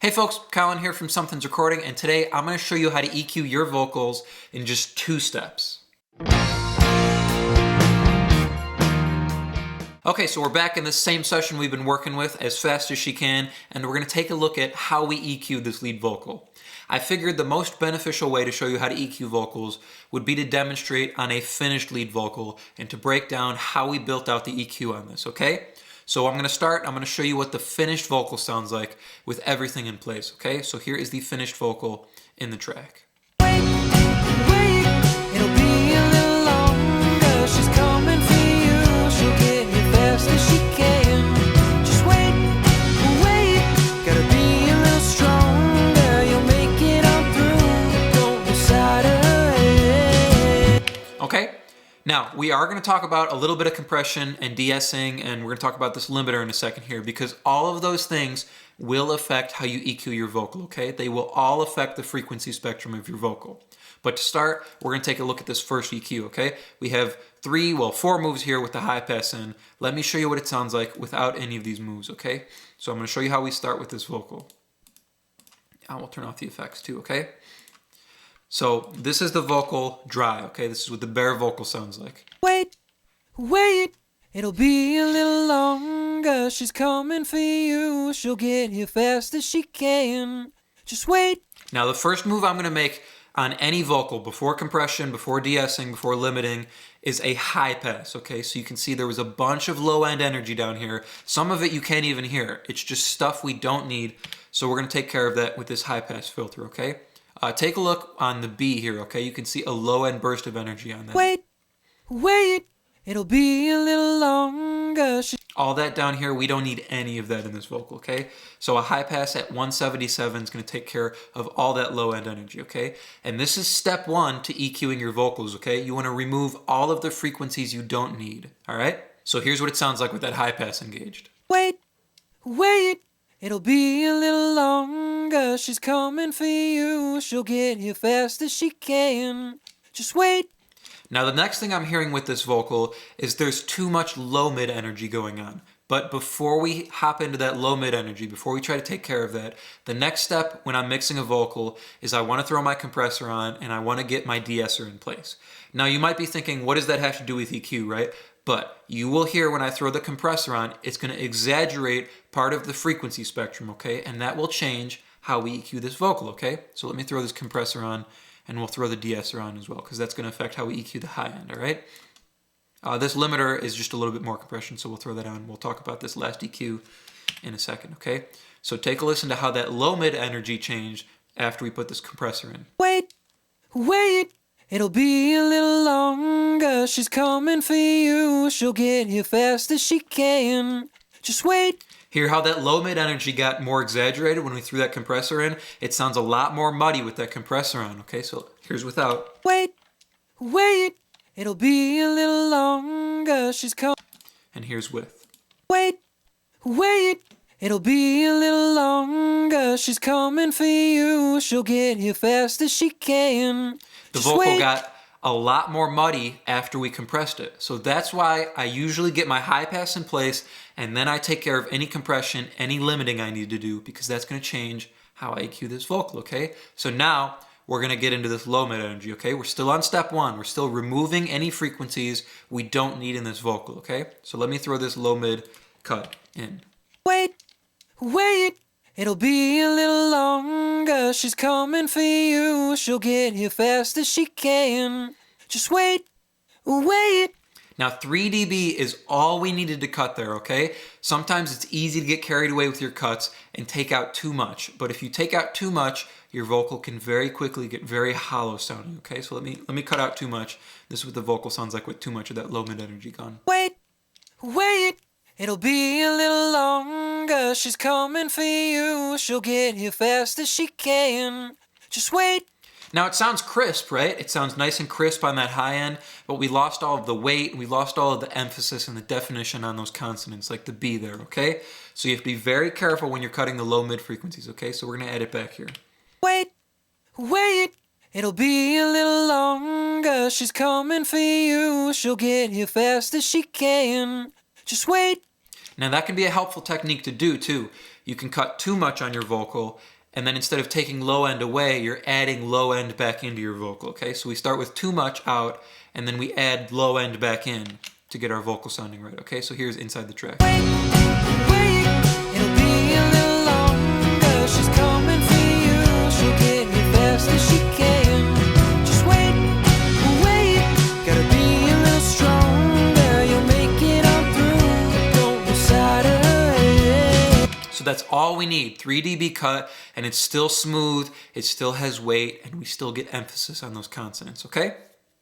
Hey folks, Colin here from Sumthins Recording, and today I'm going to show you how to EQ your vocals in just 2 steps. Okay, so we're back in the same session we've been working with, As Fast As She Can, and we're going to take a look at how we EQ this lead vocal. I figured the most beneficial way to show you how to EQ vocals would be to demonstrate on a finished lead vocal and to break down how we built out the EQ on this, okay? So I'm going to show you what the finished vocal sounds like with everything in place, okay? So here is the finished vocal in the track. Wait, it'll be a little longer. She's coming for you. She'll get here fast as she can. Just wait, gotta be a little stronger. You'll make it on through. Don't lose sight of it. Okay? Now, we are going to talk about a little bit of compression and de-essing, and we're going to talk about this limiter in a second here, because all of those things will affect how you EQ your vocal, okay? They will all affect the frequency spectrum of your vocal. But to start, we're going to take a look at this first EQ, okay? We have 4 moves here with the high pass in. Let me show you what it sounds like without any of these moves, okay? So I'm going to show you how we start with this vocal. I will turn off the effects too, okay? So this is the vocal dry, okay? This is what the bare vocal sounds like. Wait, it'll be a little longer. She's coming for you. She'll get here fast as she can. Just wait. Now the first move I'm going to make on any vocal before compression, before de-essing, before limiting is a high pass, okay? So you can see there was a bunch of low end energy down here. Some of it you can't even hear. It's just stuff we don't need. So we're going to take care of that with this high pass filter, okay? Take a look on the B here, okay? You can see a low end burst of energy on that. Wait, it'll be a little longer. All that down here, we don't need any of that in this vocal, okay? So a high pass at 177 is going to take care of all that low end energy, okay? And this is step 1 to EQing your vocals, okay? You want to remove all of the frequencies you don't need, all right? So here's what it sounds like with that high pass engaged. Wait, it'll be a little longer. She's coming for you. She'll get here fast as she can. Just wait. Now the next thing I'm hearing with this vocal is there's too much low mid energy going on. But before we hop into that low mid energy, before we try to take care of that, the next step when I'm mixing a vocal is I want to throw my compressor on and I want to get my de-esser in place. Now you might be thinking, what does that have to do with EQ, right? But you will hear when I throw the compressor on, it's going to exaggerate part of the frequency spectrum, okay? And that will change how we EQ this vocal, okay? So let me throw this compressor on and we'll throw the de-esser on as well, because that's going to affect how we EQ the high end, all right? This limiter is just a little bit more compression, so we'll throw that on. We'll talk about this last EQ in a second, okay? So take a listen to how that low mid energy changed after we put this compressor in. Wait, it'll be a little longer. She's coming for you. She'll get here fast as she can. Just wait. Hear how that low mid energy got more exaggerated when we threw that compressor in? It sounds a lot more muddy with that compressor on, okay? So here's without. Wait, it'll be a little longer. She's coming. And here's with. Wait, it'll be a little longer. She's coming for you. She'll get here fast as she can. The vocal got a lot more muddy after we compressed it. So that's why I usually get my high pass in place and then I take care of any compression, any limiting I need to do, because that's going to change how I EQ this vocal, okay? So now we're going to get into this low mid energy, okay? We're still on step 1. We're still removing any frequencies we don't need in this vocal, okay? So let me throw this low mid cut in. Wait, it'll be a little longer. She's coming for you. She'll get here fast as she can. Just wait. Now 3 dB is all we needed to cut there, okay? Sometimes it's easy to get carried away with your cuts and take out too much. But if you take out too much, your vocal can very quickly get very hollow sounding, okay? So let me cut out too much. This is what the vocal sounds like with too much of that low mid energy gone. Wait, it'll be a little longer. She's coming for you. She'll get here fast as she can. Just wait. Now it sounds crisp, right? It sounds nice and crisp on that high end, but we lost all of the weight, we lost all of the emphasis and the definition on those consonants, like the B there, okay? So you have to be very careful when you're cutting the low mid frequencies, okay? So we're gonna add it back here. Wait, it'll be a little longer. She's coming for you. She'll get here fast as she can. Just wait. Now that can be a helpful technique to do too. You can cut too much on your vocal And then instead of taking low end away, you're adding low end back into your vocal, okay? So we start with too much out, and then we add low end back in to get our vocal sounding right, okay? So here's inside the track. Wait, it'll be a little longer. She's coming for you. She'll get here fast as she can. Just wait, gotta be a little stronger. You'll make it on through. Don't lose sight of her head. So that's all we need, 3 dB cut, and it's still smooth, it still has weight, and we still get emphasis on those consonants, okay?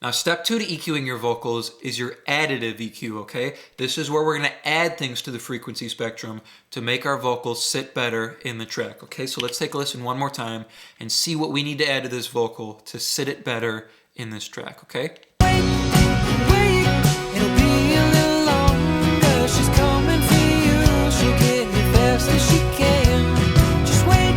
Now, step 2 to EQing your vocals is your additive EQ, okay? This is where we're gonna add things to the frequency spectrum to make our vocals sit better in the track, okay? So let's take a listen one more time and see what we need to add to this vocal to sit it better in this track, okay? Wait, it'll be a little longer. She's coming for you. She'll get here fast as she can. Just wait.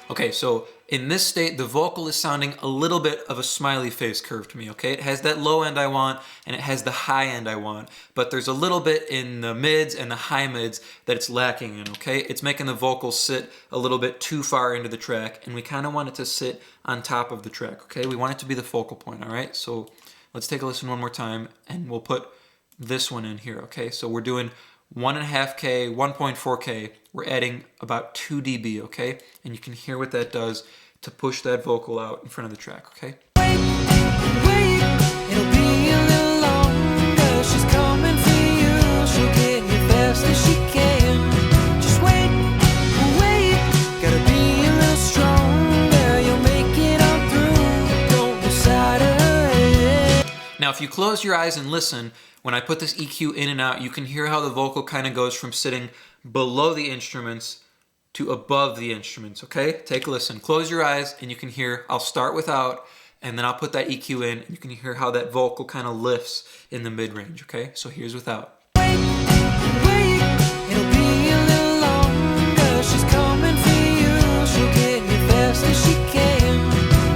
Okay, so in this state, the vocal is sounding a little bit of a smiley face curve to me, okay? It has that low end I want, and it has the high end I want, but there's a little bit in the mids and the high mids that it's lacking in, okay? It's making the vocal sit a little bit too far into the track, and we kind of want it to sit on top of the track, okay? We want it to be the focal point, all right? So let's take a listen one more time, and we'll put this one in here, okay? So we're doing 1.5K, 1.4K, we're adding about 2 dB, okay? And you can hear what that does to push that vocal out in front of the track, okay? Wait, it'll be a little longer. She's coming for you. She'll get here fast as she can. Just wait, gotta be a little stronger. You'll make it on through. Don't lose sight of her head. Now, if you close your eyes and listen, when I put this EQ in and out, you can hear how the vocal kind of goes from sitting below the instruments to above the instruments, okay? Take a listen. Close your eyes and you can hear, I'll start without, and then I'll put that EQ in, and you can hear how that vocal kind of lifts in the mid-range, okay? So here's without. Wait, it'll be a little longer. She's coming for you. She'll get here fast as she can.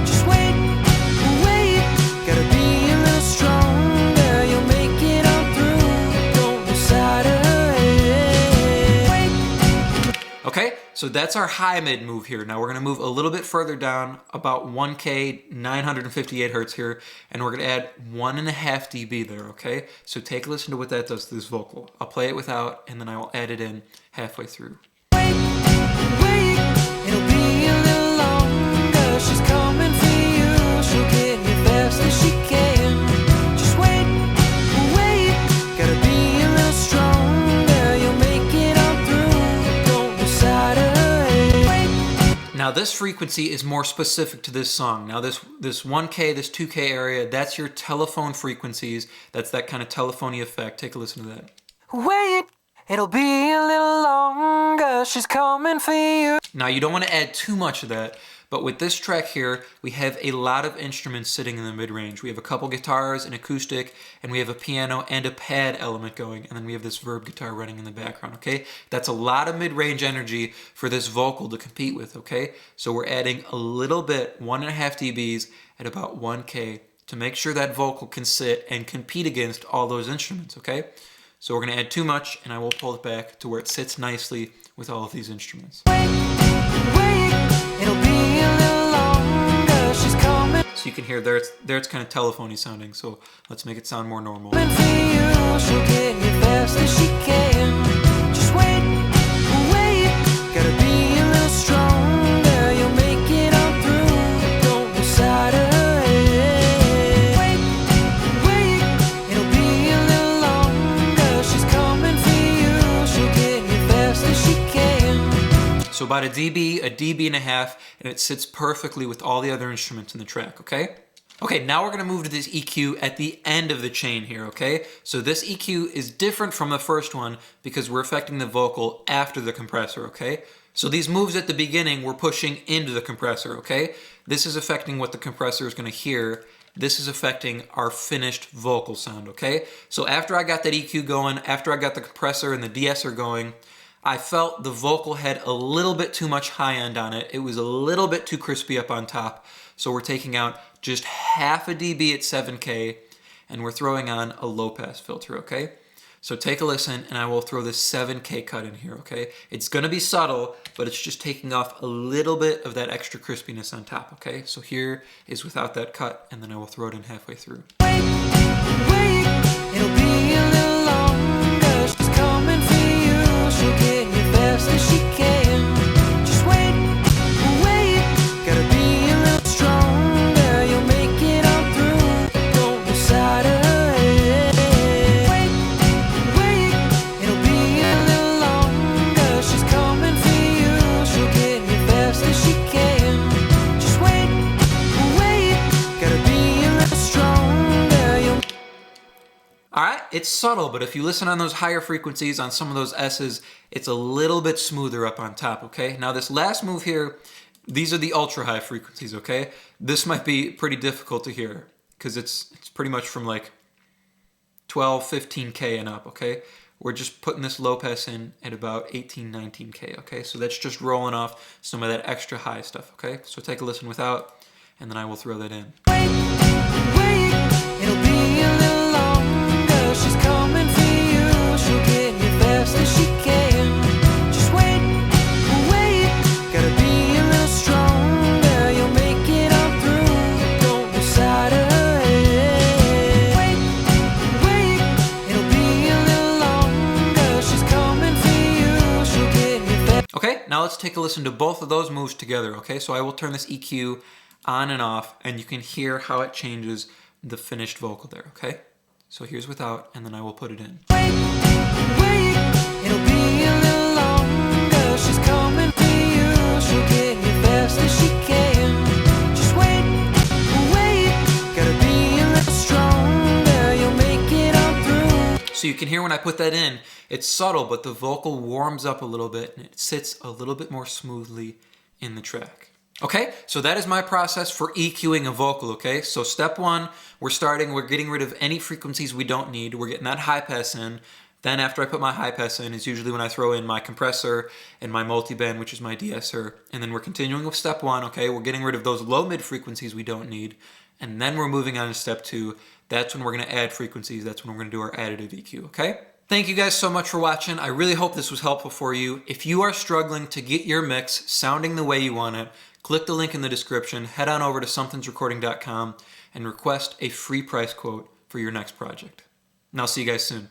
Just wait, gotta be a little stronger. You'll make it on through. Don't lose sight of her head. Okay, so that's our high mid move here. Now we're gonna move a little bit further down, about 1K, 958 hertz here, and we're gonna add 1.5 dB there, okay? So take a listen to what that does to this vocal. I'll play it without, and then I will add it in halfway through. Wait, it'll be a little longer. She's coming for you. She'll get here fast as she can. Just wait, gotta be a little stronger. You'll make it on through. Don't lose sight of her head. Now this frequency is more specific to this song. Now this 1K, this 2K area, that's your telephone frequencies. That's that kind of telephony effect. Take a listen to that. Wait, it'll be a little longer. She's coming for you. Now you don't want to add too much of that, but with this track here, we have a lot of instruments sitting in the mid-range. We have a couple guitars, an acoustic, and we have a piano and a pad element going, and then we have this verb guitar running in the background, okay? That's a lot of mid-range energy for this vocal to compete with, okay? So we're adding a little bit, 1.5 dBs at about 1K to make sure that vocal can sit and compete against all those instruments, okay? So we're gonna add too much, and I will pull it back to where it sits nicely with all of these instruments. Wait, it'll be a little longer. She's coming So you can hear there it's kind of telephony sounding, so let's make it sound more normal. for you. She'll get here fast as she can. Just wait, gotta be a little stronger. You'll make it on through. Don't lose sight of her head. Wait, it'll be a little longer. She's coming for you. She'll get here fast as she can. So about a dB and a half, and it sits perfectly with all the other instruments in the track, okay? Okay, now we're gonna move to this EQ at the end of the chain here, okay? So this EQ is different from the first one because we're affecting the vocal after the compressor, okay? So these moves at the beginning, we're pushing into the compressor, okay? This is affecting what the compressor is gonna hear. This is affecting our finished vocal sound, okay? So after I got that EQ going, after I got the compressor and the de-esser going, I felt the vocal had a little bit too much high end on it. It was a little bit too crispy up on top. So we're taking out just 0.5 dB at 7K, and we're throwing on a low pass filter, okay? So take a listen, and I will throw this 7K cut in here, okay? It's gonna be subtle, but it's just taking off a little bit of that extra crispiness on top, okay? So here is without that cut, and then I will throw it in halfway through. Wait, it'll be a little longer. She's coming for you. She'll get here fast as she can. Just wait, gotta be a little stronger. You'll make it on through. Don't lose sight of her head. Wait, it'll be a little longer. She's coming for you. She'll get here fast as she can. Just wait, gotta be a little stronger. You'll All right, it's subtle, but if you listen on those higher frequencies, on some of those S's, it's a little bit smoother up on top, okay? Now this last move here, these are the ultra high frequencies, okay? This might be pretty difficult to hear because it's pretty much from like 12, 15K and up, okay? We're just putting this low pass in at about 18, 19K, okay? So that's just rolling off some of that extra high stuff, okay? So take a listen without, and then I will throw that in. wait, it'll be a little longer. She's coming for you. She'll get here fast as she can. Just wait, gotta be a little stronger. You'll make it on through. Don't lose sight of her head. Wait, it'll be a little longer. She's coming for you. She'll get here fast. Okay, now let's take a listen to both of those moves together, okay? So I will turn this EQ on and off, and you can hear how it changes the finished vocal there, okay? So here's without, and then I will put it in. Wait, it'll be a little longer. She's coming for you. She'll get here fast as she can. Just wait, gotta be a little stronger. You'll make it on through. So you can hear when I put that in, it's subtle, but the vocal warms up a little bit, and it sits a little bit more smoothly in the track. Okay, so that is my process for EQing a vocal, okay? So step one, we're getting rid of any frequencies we don't need. We're getting that high pass in. Then after I put my high pass in is usually when I throw in my compressor and my multiband, which is my de-esser. And then we're continuing with step one, okay? We're getting rid of those low mid frequencies we don't need. And then we're moving on to step two. That's when we're gonna add frequencies. That's when we're gonna do our additive EQ, okay? Thank you guys so much for watching. I really hope this was helpful for you. If you are struggling to get your mix sounding the way you want it, click the link in the description, head on over to sumthinsrecording.com and request a free price quote for your next project. And I'll see you guys soon.